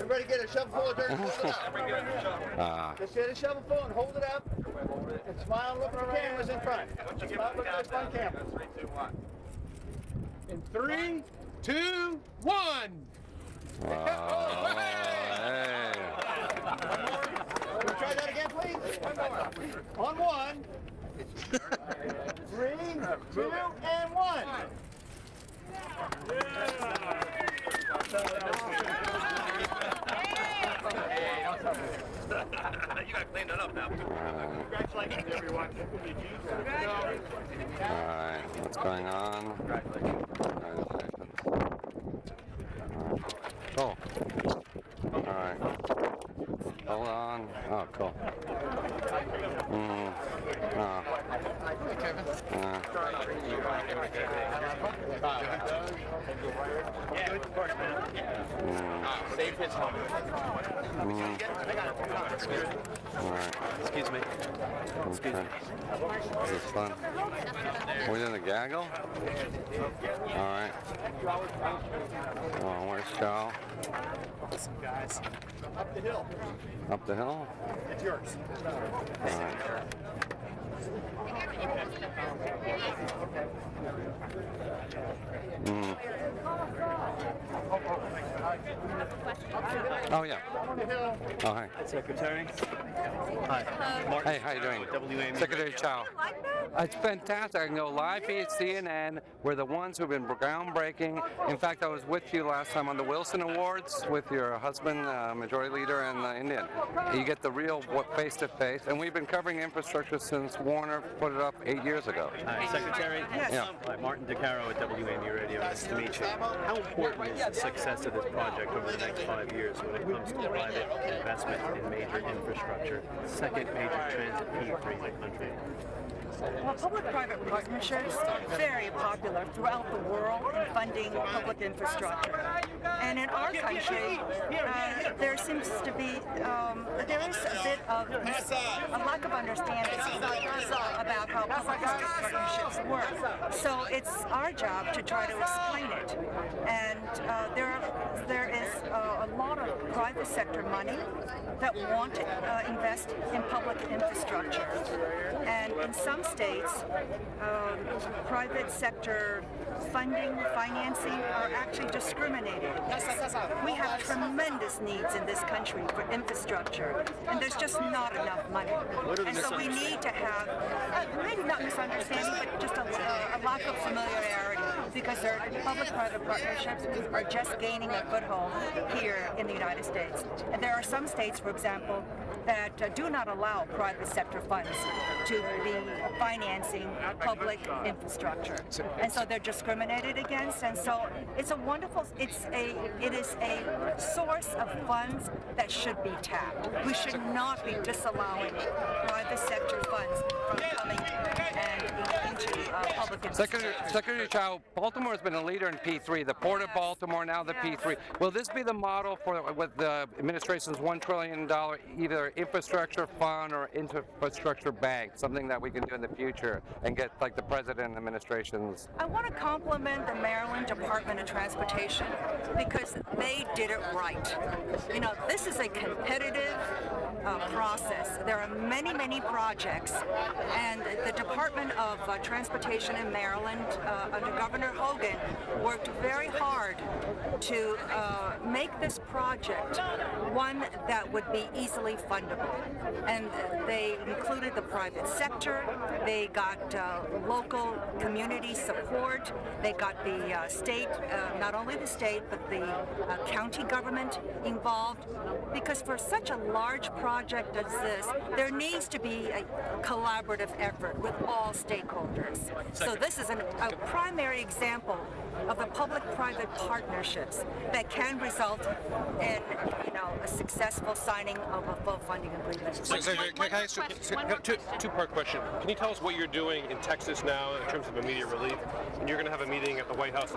Everybody get a shovel full of dirt and hold it up. Just get a shovel full and hold it up. And smile and look at the cameras in front. Smile and look at those front cameras. In 3, 2, 1. Hey. Can we try that again, please? On 1. 3, 2, and 1. You gotta clean it up now. Congratulations, everyone. Alright, what's going on? Congratulations. Cool. Alright. Hold on. Oh, cool. Save his home. Alright. Excuse me. Okay. This is fun. We in the gaggle? Alright. Oh, where's Chao? Listen, guys. Up the hill. Up the hill? It's yours. Alright. Oh, yeah. Oh, hi. Secretary. Hi. Martin. Hey, how you doing? WAMU. Secretary Chao. It's fantastic. I can go live feed CNN. We're the ones who've been groundbreaking. In fact, I was with you last time on the Wilson Awards with your husband, Majority Leader, and Indian. You get the real face-to-face. And we've been covering infrastructure since Warner put it up 8 years ago. Hi, Secretary. Yes. Yeah. Hi, Martin DeCaro at WAMU Radio. Nice to meet you. How important is the success of this project over the next 5 years when it comes to private investment in major infrastructure? Second major transit P3 in the country. Well, public-private partnerships are very popular throughout the world in funding public infrastructure. And in our country, there seems to be, there is a bit of a lack of understanding about how public partnerships work. So it's our job to try to explain it. And there is a lot of private sector money that want to invest in public infrastructure. And in some states, private sector funding, financing are actually discriminated against. We have tremendous needs in this country for infrastructure, and there's just not enough money. And so we need to have, maybe not misunderstanding, but just a lack of familiarity, because their public-private partnerships are just gaining a foothold here in the United States. And there are some states, for example, that do not allow private sector funds to be financing public infrastructure, and so they're discriminated against. And so it's a wonderful, it is a source of funds that should be tapped. We should not be disallowing private sector funds from coming and into public infrastructure. Secretary Chao, Baltimore has been a leader in P3, the Port of Baltimore, now the P3. Will this be the model for with the administration's $1 trillion either infrastructure fund or infrastructure bank, something that we can do in the future and get like the president and administration's? I want to compliment the Maryland Department of Transportation because they did it right. You know, this is a competitive process. There are many, many projects, and the Department of Transportation in Maryland under Governor Hogan worked very hard to make this project one that would be easily fundable. And they included the private sector, they got local community support, they got the state, not only the state, but the county government involved, because for such a large project as this, there needs to be a collaborative effort with all stakeholders. So this is a primary example of the public-private partnerships that can result in, you know, a successful signing of a full funding agreement. Secretary, can I ask you two-part question? Can you tell us what you're doing in Texas now in terms of immediate relief? And you're going to have a meeting at the White House